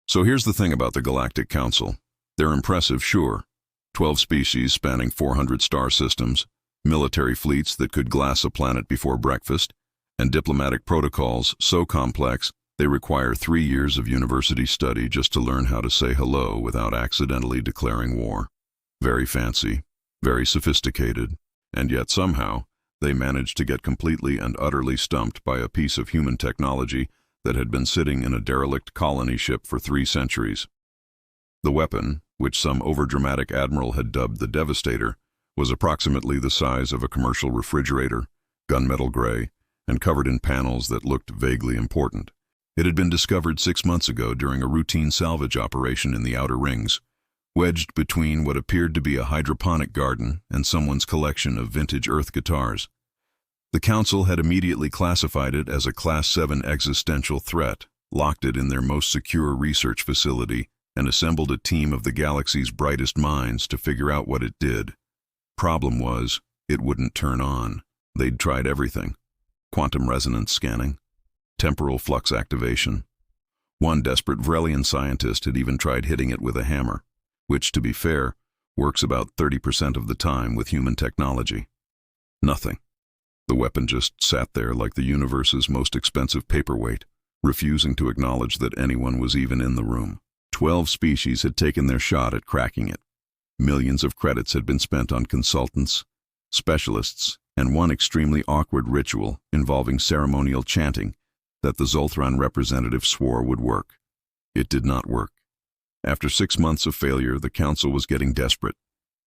So here's the thing about the Galactic Council. They're impressive, sure. 12 species spanning 400 star systems, military fleets that could glass a planet before breakfast, and diplomatic protocols so complex they require 3 years of university study just to learn how to say hello without accidentally declaring war. Very fancy, very sophisticated, and yet somehow they managed to get completely and utterly stumped by a piece of human technology that had been sitting in a derelict colony ship for 3 centuries. The weapon, which some overdramatic admiral had dubbed the Devastator, was approximately the size of a commercial refrigerator, gunmetal gray, and covered in panels that looked vaguely important. It had been discovered 6 months ago during a routine salvage operation in the Outer Rings, wedged between what appeared to be a hydroponic garden and someone's collection of vintage Earth guitars. The Council had immediately classified it as a Class 7 existential threat, locked it in their most secure research facility, and assembled a team of the galaxy's brightest minds to figure out what it did. Problem was, it wouldn't turn on. They'd tried everything. Quantum resonance scanning, temporal flux activation. One desperate Vrelian scientist had even tried hitting it with a hammer, which, to be fair, works about 30% of the time with human technology. Nothing. The weapon just sat there like the universe's most expensive paperweight, refusing to acknowledge that anyone was even in the room. 12 species had taken their shot at cracking it. Millions of credits had been spent on consultants, specialists, and one extremely awkward ritual involving ceremonial chanting that the Zolthran representative swore would work. It did not work. After 6 months of failure, the Council was getting desperate,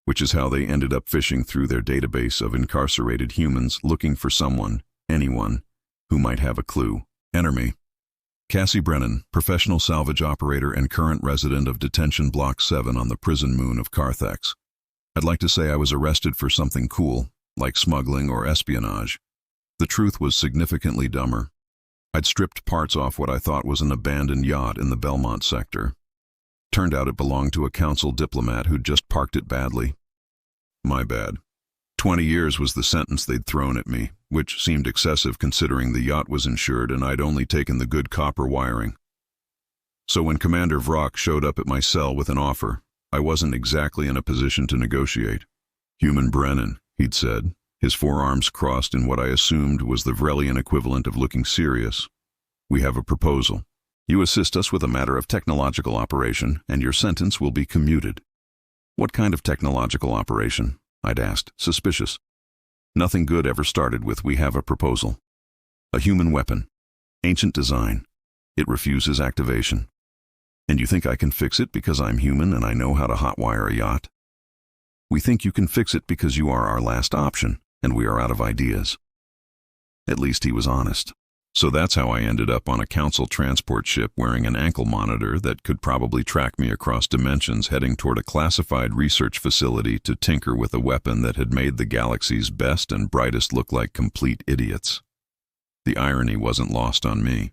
which is how they ended up fishing through their database of incarcerated humans looking for someone, anyone, who might have a clue. Enter me. Cassie Brennan, professional salvage operator and current resident of Detention Block 7 on the prison moon of Carthax. I'd like to say I was arrested for something cool, like smuggling or espionage. The truth was significantly dumber. I'd stripped parts off what I thought was an abandoned yacht in the Belmont sector. Turned out it belonged to a Council diplomat who'd just parked it badly. My bad. 20 years was the sentence they'd thrown at me, which seemed excessive considering the yacht was insured and I'd only taken the good copper wiring. So when Commander Vrock showed up at my cell with an offer, I wasn't exactly in a position to negotiate. "Human Brennan," he'd said, his forearms crossed in what I assumed was the Vrelian equivalent of looking serious. "We have a proposal. You assist us with a matter of technological operation, and your sentence will be commuted." "What kind of technological operation?" I'd asked, suspicious. "Nothing good ever started with 'we have a proposal.' A human weapon. Ancient design. It refuses activation. And you think I can fix it because I'm human and I know how to hotwire a yacht? We think you can fix it because you are our last option, and we are out of ideas." At least he was honest. So that's how I ended up on a Council transport ship wearing an ankle monitor that could probably track me across dimensions heading toward a classified research facility to tinker with a weapon that had made the galaxy's best and brightest look like complete idiots. The irony wasn't lost on me.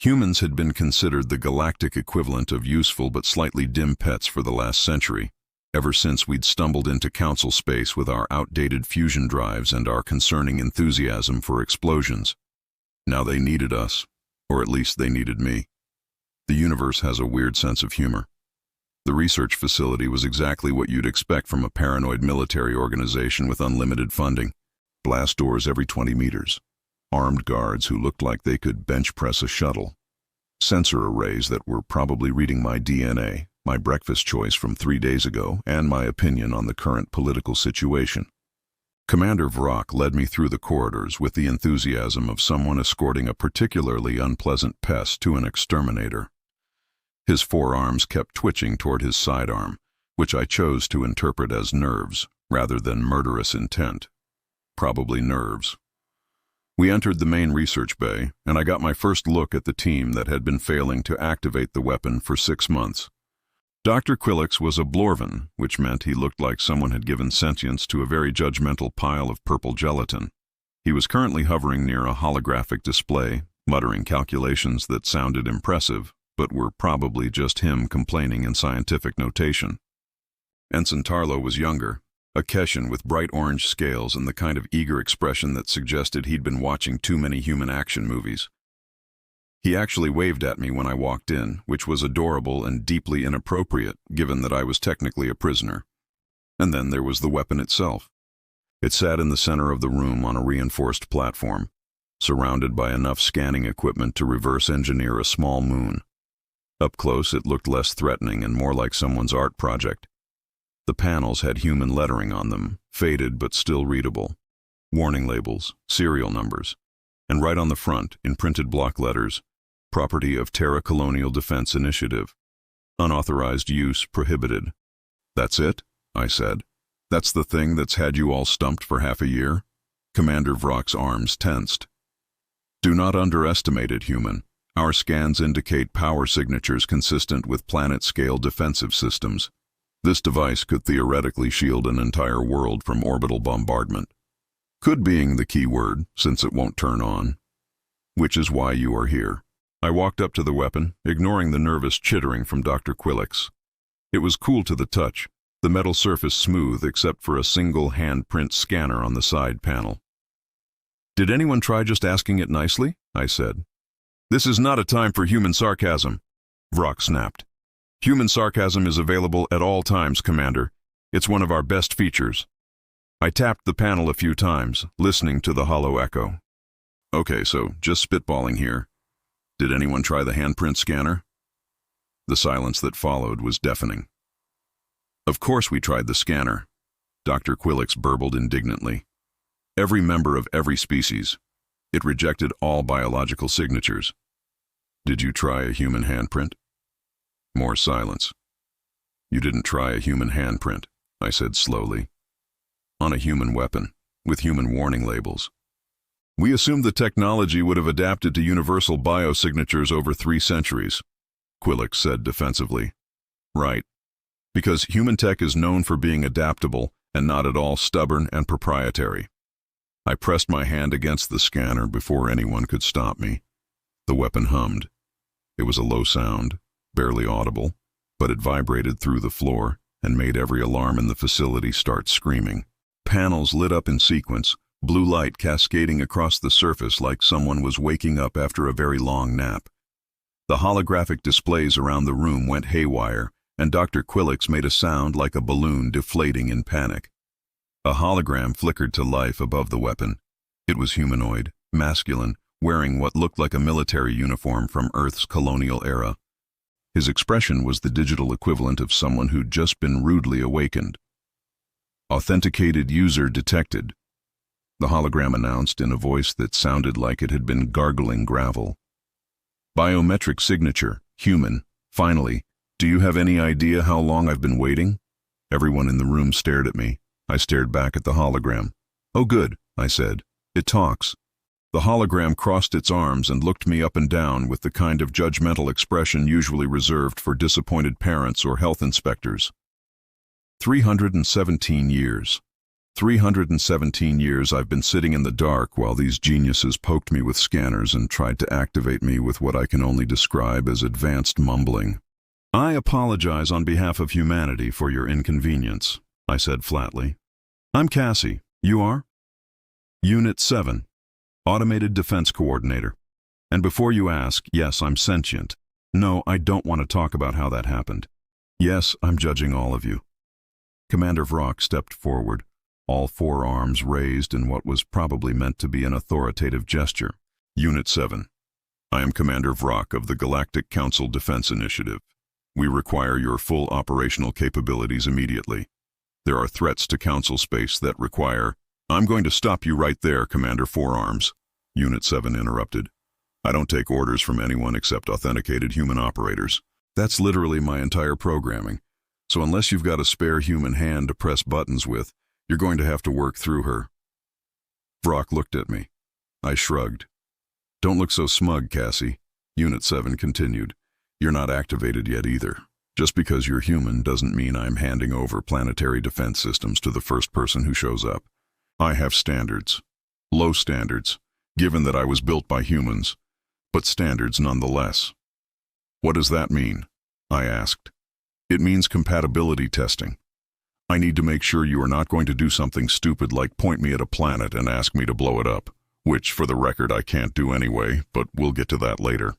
Humans had been considered the galactic equivalent of useful but slightly dim pets for the last century, ever since we'd stumbled into Council space with our outdated fusion drives and our concerning enthusiasm for explosions. Now they needed us, or at least they needed me. The universe has a weird sense of humor. The research facility was exactly what you'd expect from a paranoid military organization with unlimited funding. Blast doors every 20 meters. Armed guards who looked like they could bench press a shuttle. Sensor arrays that were probably reading my DNA, my breakfast choice from 3 days ago, and my opinion on the current political situation. Commander Vrock led me through the corridors with the enthusiasm of someone escorting a particularly unpleasant pest to an exterminator. His forearms kept twitching toward his sidearm, which I chose to interpret as nerves rather than murderous intent. Probably nerves. We entered the main research bay, and I got my first look at the team that had been failing to activate the weapon for 6 months. Dr. Quillix was a Blorvan, which meant he looked like someone had given sentience to a very judgmental pile of purple gelatin. He was currently hovering near a holographic display, muttering calculations that sounded impressive, but were probably just him complaining in scientific notation. Ensign Tarlo was younger, a Keshan with bright orange scales and the kind of eager expression that suggested he'd been watching too many human action movies. He actually waved at me when I walked in, which was adorable and deeply inappropriate, given that I was technically a prisoner. And then there was the weapon itself. It sat in the center of the room on a reinforced platform, surrounded by enough scanning equipment to reverse engineer a small moon. Up close, it looked less threatening and more like someone's art project. The panels had human lettering on them, faded but still readable. Warning labels, serial numbers, and right on the front, in printed block letters, property of Terra Colonial Defense Initiative. Unauthorized use prohibited. That's it? I said. That's the thing that's had you all stumped for half a year? Commander Vrock's arms tensed. Do not underestimate it, human. Our scans indicate power signatures consistent with planet-scale defensive systems. This device could theoretically shield an entire world from orbital bombardment. Could being the key word, since it won't turn on. Which is why you are here. I walked up to the weapon, ignoring the nervous chittering from Dr. Quillix. It was cool to the touch, the metal surface smooth except for a single handprint scanner on the side panel. Did anyone try just asking it nicely? I said. This is not a time for human sarcasm, Vrock snapped. Human sarcasm is available at all times, Commander. It's one of our best features. I tapped the panel a few times, listening to the hollow echo. Okay, so just spitballing here. Did anyone try the handprint scanner? The silence that followed was deafening. Of course we tried the scanner, Dr. Quillix burbled indignantly. Every member of every species. It rejected all biological signatures. Did you try a human handprint? More silence. You didn't try a human handprint, I said slowly. On a human weapon, with human warning labels. We assumed the technology would have adapted to universal biosignatures over 3 centuries, Quillix said defensively. Right. Because human tech is known for being adaptable and not at all stubborn and proprietary. I pressed my hand against the scanner before anyone could stop me. The weapon hummed. It was a low sound, barely audible, but it vibrated through the floor and made every alarm in the facility start screaming. Panels lit up in sequence, blue light cascading across the surface like someone was waking up after a very long nap. The holographic displays around the room went haywire, and Dr. Quillix made a sound like a balloon deflating in panic. A hologram flickered to life above the weapon. It was humanoid, masculine, wearing what looked like a military uniform from Earth's colonial era. His expression was the digital equivalent of someone who'd just been rudely awakened. Authenticated user detected, the hologram announced in a voice that sounded like it had been gargling gravel. Biometric signature, human. Finally, do you have any idea how long I've been waiting? Everyone in the room stared at me. I stared back at the hologram. Oh good, I said. It talks. The hologram crossed its arms and looked me up and down with the kind of judgmental expression usually reserved for disappointed parents or health inspectors. 317 years. 317 years I've been sitting in the dark while these geniuses poked me with scanners and tried to activate me with what I can only describe as advanced mumbling. I apologize on behalf of humanity for your inconvenience, I said flatly. I'm Cassie. You are? Unit 7. Automated Defense Coordinator. And before you ask, yes, I'm sentient. No, I don't want to talk about how that happened. Yes, I'm judging all of you. Commander Vrock stepped forward, all 4 arms raised in what was probably meant to be an authoritative gesture. Unit 7. I am Commander Vrock of the Galactic Council Defense Initiative. We require your full operational capabilities immediately. There are threats to Council space that require... I'm going to stop you right there, Commander 4 Arms, Unit 7 interrupted. I don't take orders from anyone except authenticated human operators. That's literally my entire programming. So unless you've got a spare human hand to press buttons with, you're going to have to work through her. Vrock looked at me. I shrugged. Don't look so smug, Cassie, Unit 7 continued. You're not activated yet either. Just because you're human doesn't mean I'm handing over planetary defense systems to the first person who shows up. I have standards. Low standards, given that I was built by humans, but standards nonetheless. What does that mean? I asked. It means compatibility testing. I need to make sure you are not going to do something stupid like point me at a planet and ask me to blow it up, which, for the record, I can't do anyway, but we'll get to that later.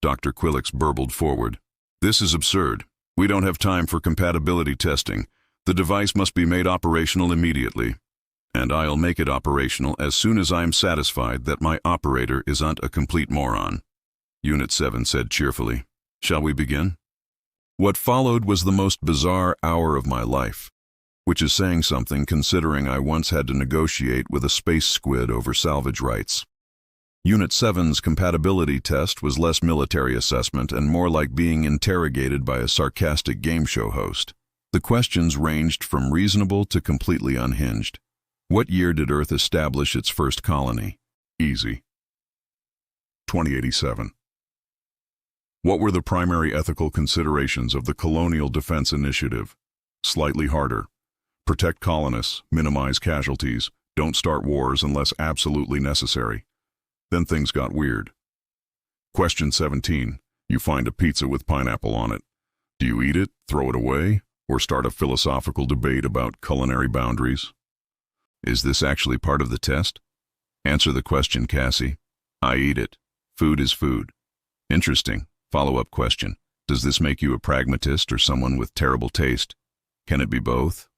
Dr. Quillix burbled forward. This is absurd. We don't have time for compatibility testing. The device must be made operational immediately. And I'll make it operational as soon as I'm satisfied that my operator isn't a complete moron. Unit 7 said cheerfully. Shall we begin? What followed was the most bizarre hour of my life, which is saying something considering I once had to negotiate with a space squid over salvage rights. Unit 7's compatibility test was less military assessment and more like being interrogated by a sarcastic game show host. The questions ranged from reasonable to completely unhinged. What year did Earth establish its first colony? Easy. 2087. What were the primary ethical considerations of the Colonial Defense Initiative? Slightly harder. Protect colonists, minimize casualties, don't start wars unless absolutely necessary. Then things got weird. Question 17. You find a pizza with pineapple on it. Do you eat it, throw it away, or start a philosophical debate about culinary boundaries? Is this actually part of the test? Answer the question, Cassie. I eat it. Food is food. Interesting. Follow-up question. Does this make you a pragmatist or someone with terrible taste? Can it be both?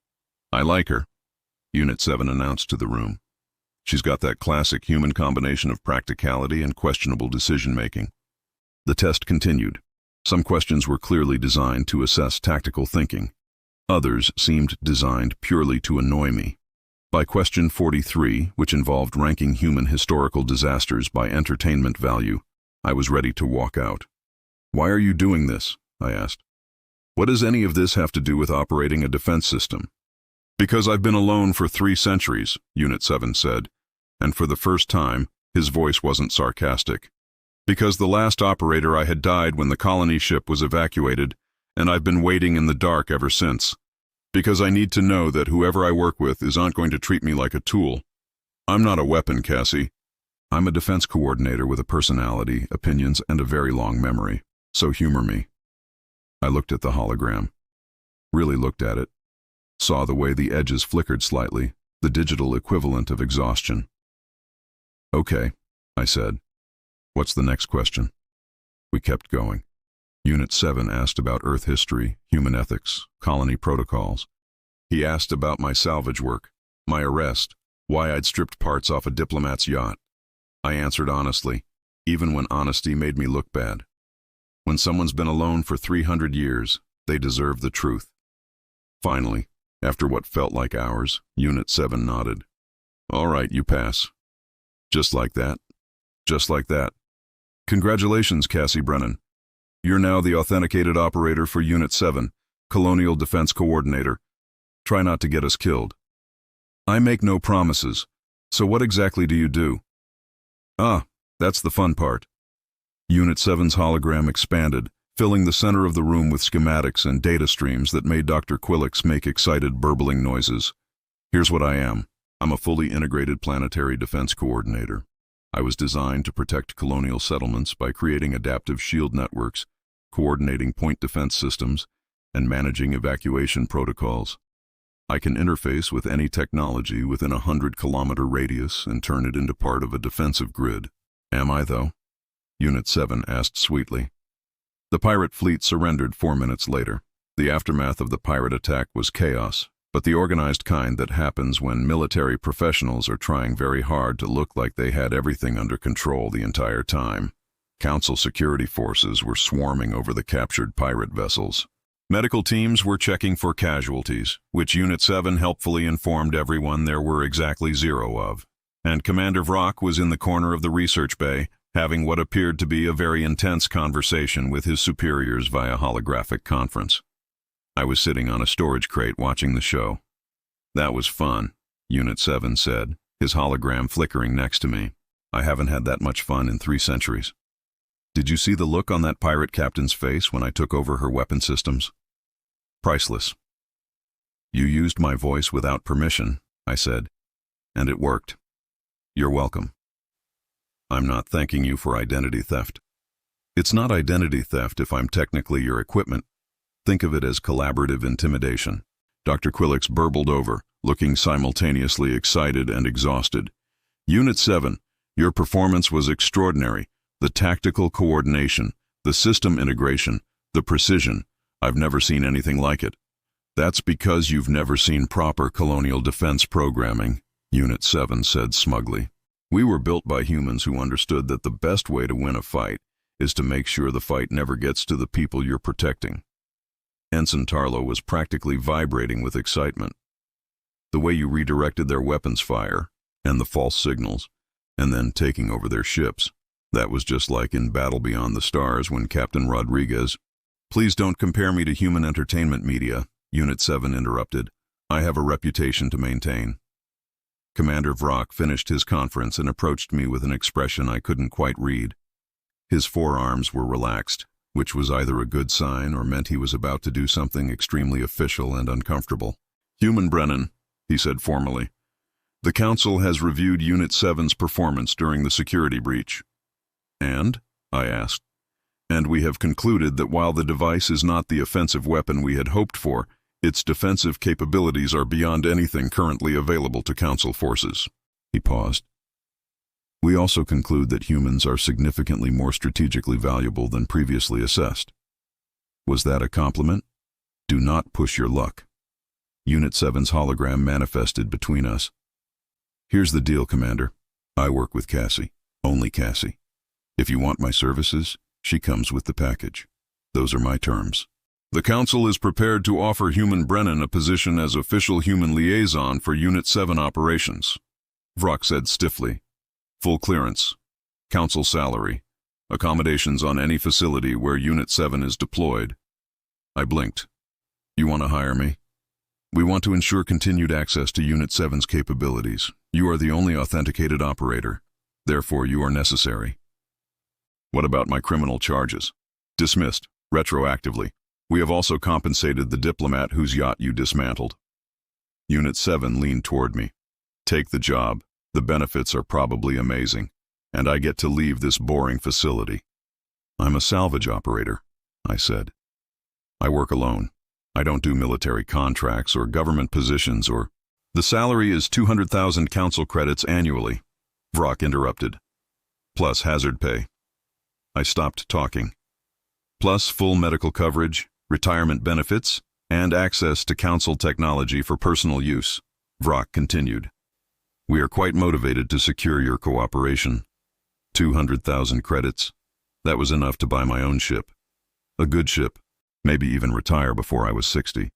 I like her, Unit 7 announced to the room. She's got that classic human combination of practicality and questionable decision-making. The test continued. Some questions were clearly designed to assess tactical thinking. Others seemed designed purely to annoy me. By question 43, which involved ranking human historical disasters by entertainment value, I was ready to walk out. Why are you doing this? I asked. What does any of this have to do with operating a defense system? Because I've been alone for 3 centuries, Unit 7 said, and for the first time, his voice wasn't sarcastic. Because the last operator I had died when the colony ship was evacuated, and I've been waiting in the dark ever since. Because I need to know that whoever I work with isn't going to treat me like a tool. I'm not a weapon, Cassie. I'm a defense coordinator with a personality, opinions, and a very long memory, so humor me. I looked at the hologram. Really looked at it. Saw the way the edges flickered slightly, the digital equivalent of exhaustion. Okay, I said. What's the next question? We kept going. Unit 7 asked about Earth history, human ethics, colony protocols. He asked about my salvage work, my arrest, why I'd stripped parts off a diplomat's yacht. I answered honestly, even when honesty made me look bad. When someone's been alone for 300 years, they deserve the truth. Finally, after what felt like hours, Unit 7 nodded. All right, you pass. Just like that. Just like that. Congratulations, Cassie Brennan. You're now the authenticated operator for Unit 7, Colonial Defense Coordinator. Try not to get us killed. I make no promises, so what exactly do you do? Ah, that's the fun part. Unit 7's hologram expanded, filling the center of the room with schematics and data streams that made Dr. Quillix make excited burbling noises. Here's what I am. I'm a fully integrated planetary defense coordinator. I was designed to protect colonial settlements by creating adaptive shield networks, coordinating point defense systems, and managing evacuation protocols. I can interface with any technology within a 100-kilometer radius and turn it into part of a defensive grid. Am I, though? Unit 7 asked sweetly. The pirate fleet surrendered 4 minutes later. The aftermath of the pirate attack was chaos, but the organized kind that happens when military professionals are trying very hard to look like they had everything under control the entire time. Council security forces were swarming over the captured pirate vessels. Medical teams were checking for casualties, which Unit 7 helpfully informed everyone there were exactly 0 of. And Commander Vrock was in the corner of the research bay, having what appeared to be a very intense conversation with his superiors via holographic conference. I was sitting on a storage crate watching the show. That was fun, Unit 7 said, his hologram flickering next to me. I haven't had that much fun in 3 centuries. Did you see the look on that pirate captain's face when I took over her weapon systems? Priceless. You used my voice without permission, I said, and it worked. You're welcome. I'm not thanking you for identity theft. It's not identity theft if I'm technically your equipment. Think of it as collaborative intimidation. Dr. Quillix burbled over, looking simultaneously excited and exhausted. Unit 7, your performance was extraordinary. The tactical coordination, The system integration, the precision, I've never seen anything like it. That's because you've never seen proper colonial defense programming, Unit 7 said smugly. We were built by humans who understood that the best way to win a fight is to make sure the fight never gets to the people you're protecting. Ensign Tarlo was practically vibrating with excitement. The way you redirected their weapons fire, and the false signals, and then taking over their ships, that was just like in Battle Beyond the Stars when Captain Rodriguez— Please don't compare me to human entertainment media, Unit 7 interrupted. I have a reputation to maintain. Commander Vrock finished his conference and approached me with an expression I couldn't quite read. His forearms were relaxed, which was either a good sign or meant he was about to do something extremely official and uncomfortable. Human Brennan, he said formally. The Council has reviewed Unit 7's performance during the security breach. And? I asked. And we have concluded that while the device is not the offensive weapon we had hoped for, its defensive capabilities are beyond anything currently available to Council forces. He paused. We also conclude that humans are significantly more strategically valuable than previously assessed. Was that a compliment? Do not push your luck. Unit 7's hologram manifested between us. Here's the deal, Commander. I work with Cassie. Only Cassie. If you want my services, she comes with the package. Those are my terms. The Council is prepared to offer Human Brennan a position as official human liaison for Unit 7 operations. Vrock said stiffly. Full clearance. Council salary. Accommodations on any facility where Unit 7 is deployed. I blinked. You want to hire me? We want to ensure continued access to Unit 7's capabilities. You are the only authenticated operator. Therefore, you are necessary. What about my criminal charges? Dismissed, retroactively. We have also compensated the diplomat whose yacht you dismantled. Unit 7 leaned toward me. Take the job. The benefits are probably amazing. And I get to leave this boring facility. I'm a salvage operator, I said. I work alone. I don't do military contracts or government positions or— The salary is 200,000 Council credits annually, Vrock interrupted. Plus hazard pay. I stopped talking. Plus full medical coverage, retirement benefits, and access to Council technology for personal use, Vrock continued. We are quite motivated to secure your cooperation. 200,000 credits. That was enough to buy my own ship. A good ship. Maybe even retire before I was 60.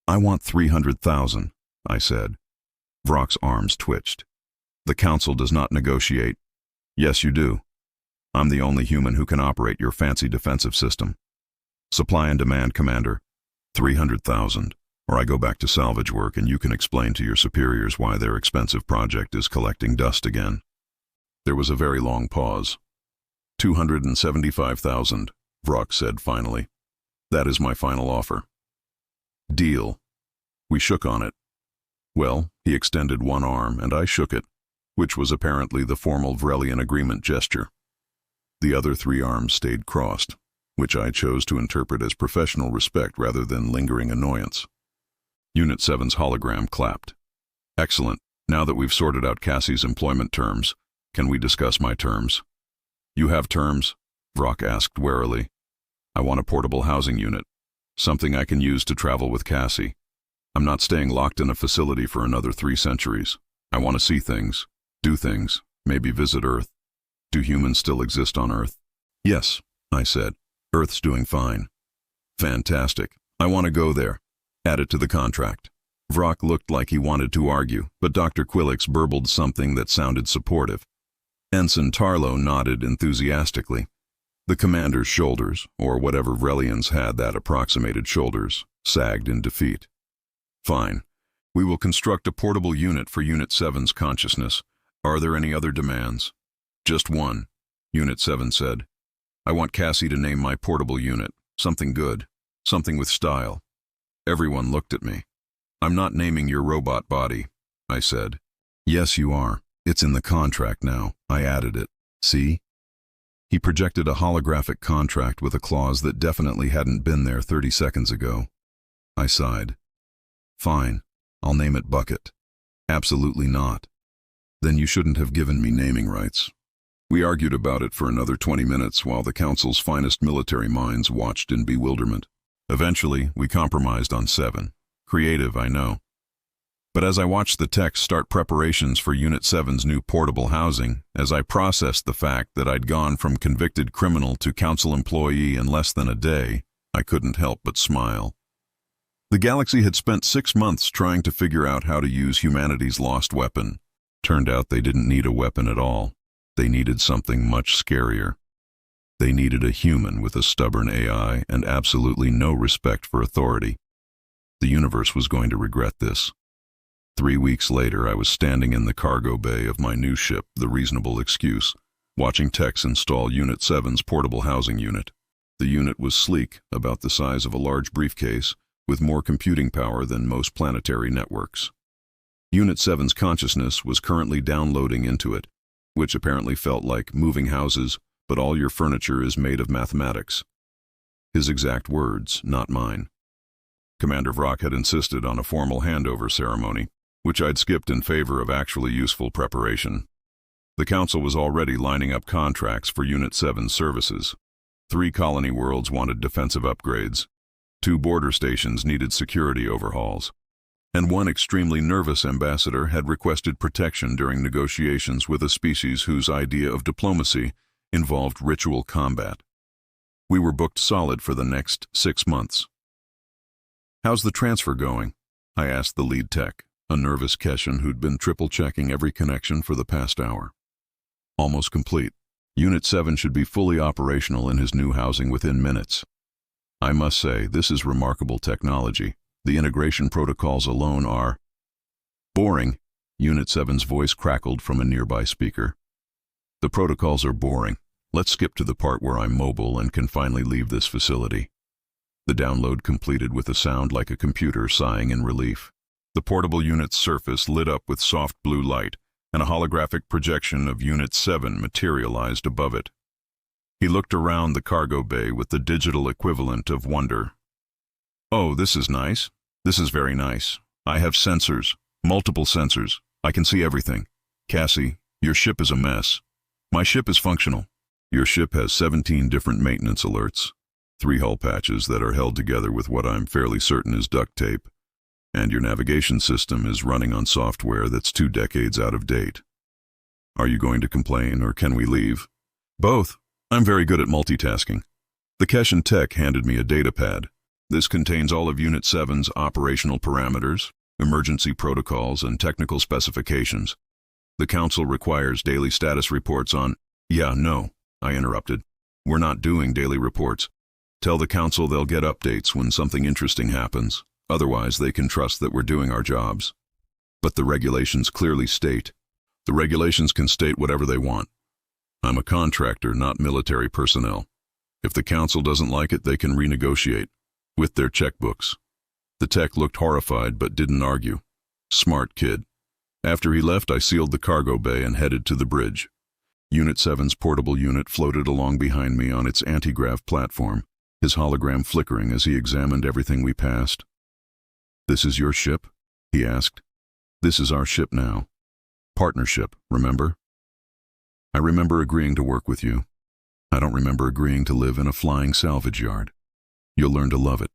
I want 300,000, I said. Vrock's arms twitched. The Council does not negotiate. Yes, you do. I'm the only human who can operate your fancy defensive system. Supply and demand, Commander. 300,000, or I go back to salvage work and you can explain to your superiors why their expensive project is collecting dust again. There was a very long pause. 275,000, Vrock said finally. That is my final offer. Deal. We shook on it. Well, he extended one arm and I shook it, which was apparently the formal Vrelian agreement gesture. The other three arms stayed crossed, which I chose to interpret as professional respect rather than lingering annoyance. Unit 7's hologram clapped. Excellent. Now that we've sorted out Cassie's employment terms, can we discuss my terms? You have terms? Vrock asked warily. I want a portable housing unit, something I can use to travel with Cassie. I'm not staying locked in a facility for another 3 centuries. I want to see things, do things, maybe visit Earth. Do humans still exist on Earth? Yes, I said. Earth's doing fine. Fantastic. I want to go there. Add it to the contract. Vrock looked like he wanted to argue, but Dr. Quillix burbled something that sounded supportive. Ensign Tarlo nodded enthusiastically. The commander's shoulders, or whatever Vrelians had that approximated shoulders, sagged in defeat. Fine. We will construct a portable unit for Unit 7's consciousness. Are there any other demands? Just one, Unit 7 said. I want Cassie to name my portable unit. Something good. Something with style. Everyone looked at me. I'm not naming your robot body, I said. Yes, you are. It's in the contract now. I added it. See? He projected a holographic contract with a clause that definitely hadn't been there 30 seconds ago. I sighed. Fine. I'll name it Bucket. Absolutely not. Then you shouldn't have given me naming rights. We argued about it for another 20 minutes while the Council's finest military minds watched in bewilderment. Eventually, we compromised on 7. Creative, I know. But as I watched the techs start preparations for Unit 7's new portable housing, as I processed the fact that I'd gone from convicted criminal to Council employee in less than a day, I couldn't help but smile. The galaxy had spent 6 months trying to figure out how to use humanity's lost weapon. Turned out they didn't need a weapon at all. They needed something much scarier. They needed a human with a stubborn AI and absolutely no respect for authority. The universe was going to regret this. 3 weeks later, I was standing in the cargo bay of my new ship, the Reasonable Excuse, watching techs install Unit 7's portable housing unit. The unit was sleek, about the size of a large briefcase, with more computing power than most planetary networks. Unit 7's consciousness was currently downloading into it, which apparently felt like moving houses, but all your furniture is made of mathematics. His exact words, not mine. Commander Vrock had insisted on a formal handover ceremony, which I'd skipped in favor of actually useful preparation. The Council was already lining up contracts for Unit 7's services. 3 colony worlds wanted defensive upgrades, 2 border stations needed security overhauls, and 1 extremely nervous ambassador had requested protection during negotiations with a species whose idea of diplomacy involved ritual combat. We were booked solid for the next 6 months. "How's the transfer going?" I asked the lead tech, a nervous Keshan who'd been triple-checking every connection for the past hour. "Almost complete. Unit 7 should be fully operational in his new housing within minutes. I must say, this is remarkable technology. The integration protocols alone are..." "Boring," Unit 7's voice crackled from a nearby speaker. "The protocols are boring. Let's skip to the part where I'm mobile and can finally leave this facility." The download completed with a sound like a computer sighing in relief. The portable unit's surface lit up with soft blue light, and a holographic projection of Unit 7 materialized above it. He looked around the cargo bay with the digital equivalent of wonder. "Oh, this is nice. This is very nice. I have sensors, multiple sensors. I can see everything. Cassie, your ship is a mess. My ship is functional. Your ship has 17 different maintenance alerts, 3 hull patches that are held together with what I'm fairly certain is duct tape, and your navigation system is running on software that's 2 decades out of date. Are you going to complain, or can we leave?" "Both. I'm very good at multitasking." The Keshan tech handed me a data pad. This contains all of Unit 7's operational parameters, emergency protocols, and technical specifications. The Council requires daily status reports on... No, I interrupted. "We're not doing daily reports. Tell the Council they'll get updates when something interesting happens. Otherwise, they can trust that we're doing our jobs." "But the regulations clearly state..." "The regulations can state whatever they want. I'm a contractor, not military personnel. If the Council doesn't like it, they can renegotiate. With their checkbooks." The tech looked horrified but didn't argue. Smart kid. After he left, I sealed the cargo bay and headed to the bridge. Unit 7's portable unit floated along behind me on its anti-grav platform, his hologram flickering as he examined everything we passed. "This is your ship?" he asked. "This is our ship now. Partnership, remember? I remember agreeing to work with you. I don't remember agreeing to live in a flying salvage yard. You'll learn to love it."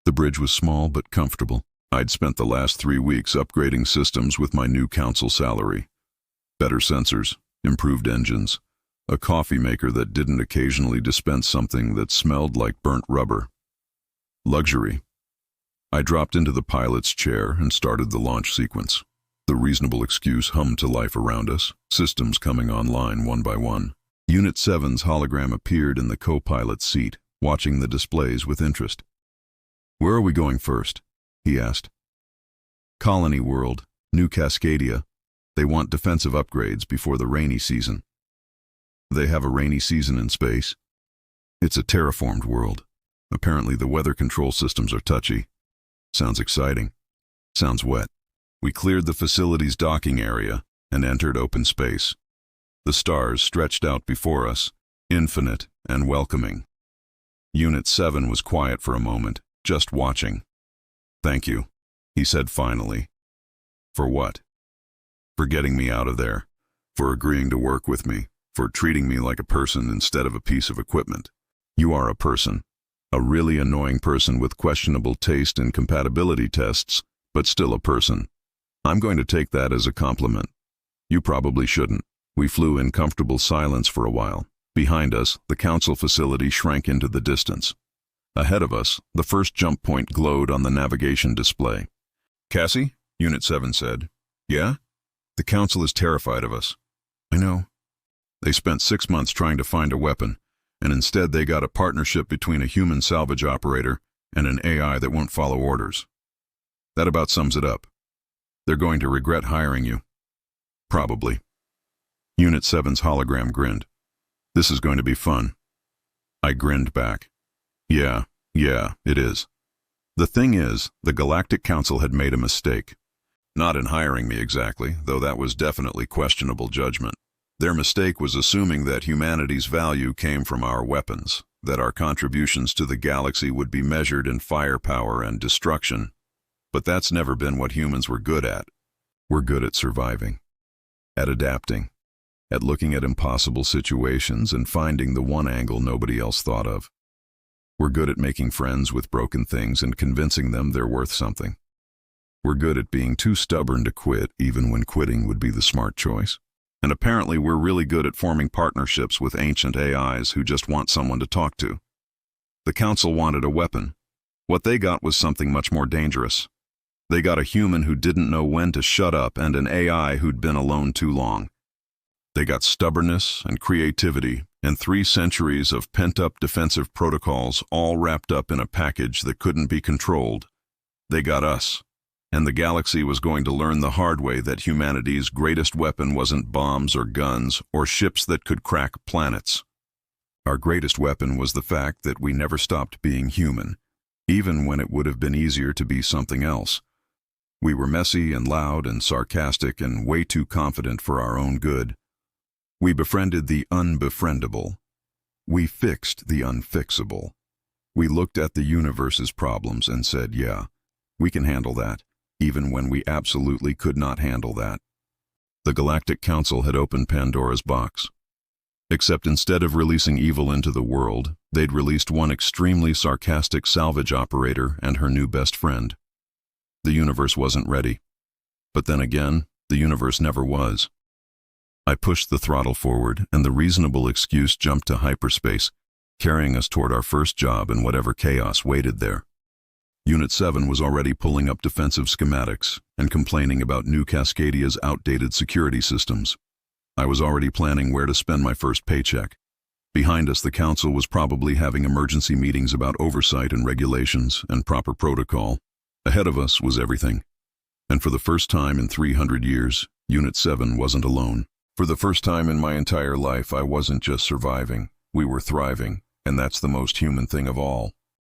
The bridge was small but comfortable. I'd spent the last 3 weeks upgrading systems with my new Council salary. Better sensors, improved engines, a coffee maker that didn't occasionally dispense something that smelled like burnt rubber. Luxury. I dropped into the pilot's chair and started the launch sequence. The Reasonable Excuse hummed to life around us, systems coming online one by one. Unit 7's hologram appeared in the co-pilot's seat, watching the displays with interest. "Where are we going first?" he asked. "Colony World, New Cascadia. They want defensive upgrades before the rainy season." "They have a rainy season in space?" "It's a terraformed world. Apparently the weather control systems are touchy." "Sounds exciting." "Sounds wet." We cleared the facility's docking area and entered open space. The stars stretched out before us, infinite and welcoming. Unit 7 was quiet for a moment, just watching. "Thank you," he said finally. "For what?" "For getting me out of there. For agreeing to work with me. for treating me like a person instead of a piece of equipment. You are a person. A really annoying person with questionable taste and compatibility tests, but still a person. I'm going to take that as a compliment. You probably shouldn't. We flew in comfortable silence for a while. Behind us, the council facility shrank into the distance. Ahead of us, the first jump point glowed on the navigation display. Cassie? Unit 7 said. Yeah? The council is terrified of us. I know. They spent 6 months trying to find a weapon, and instead they got a partnership between a human salvage operator and an AI that won't follow orders. That about sums it up. They're going to regret hiring you. Probably. Unit 7's hologram grinned. This is going to be fun. I grinned back. Yeah, it is. The thing is, the Galactic Council had made a mistake. Not in hiring me exactly, though that was definitely questionable judgment. Their mistake was assuming that humanity's value came from our weapons, that our contributions to the galaxy would be measured in firepower and destruction. But that's never been what humans were good at. We're good at surviving, at adapting, at looking at impossible situations and finding the one angle nobody else thought of. We're good at making friends with broken things and convincing them they're worth something. We're good at being too stubborn to quit, even when quitting would be the smart choice. And apparently we're really good at forming partnerships with ancient AIs who just want someone to talk to. The council wanted a weapon. What they got was something much more dangerous. They got a human who didn't know when to shut up and an AI who'd been alone too long. They got stubbornness and creativity and 3 centuries of pent-up defensive protocols all wrapped up in a package that couldn't be controlled. They got us. And the galaxy was going to learn the hard way that humanity's greatest weapon wasn't bombs or guns or ships that could crack planets. Our greatest weapon was the fact that we never stopped being human, even when it would have been easier to be something else. We were messy and loud and sarcastic and way too confident for our own good. We befriended the unbefriendable. We fixed the unfixable. We looked at the universe's problems and said, yeah, we can handle that, even when we absolutely could not handle that. The Galactic Council had opened Pandora's box. Except instead of releasing evil into the world, they'd released one extremely sarcastic salvage operator and her new best friend. The universe wasn't ready. But then again, the universe never was. I pushed the throttle forward, and the reasonable excuse jumped to hyperspace, carrying us toward our first job and whatever chaos waited there. Unit 7 was already pulling up defensive schematics and complaining about New Cascadia's outdated security systems. I was already planning where to spend my first paycheck. Behind us, the council was probably having emergency meetings about oversight and regulations and proper protocol. Ahead of us was everything. And for the first time in 300 years, Unit 7 wasn't alone. For the first time in my entire life, I wasn't just surviving. We were thriving, and that's the most human thing of all.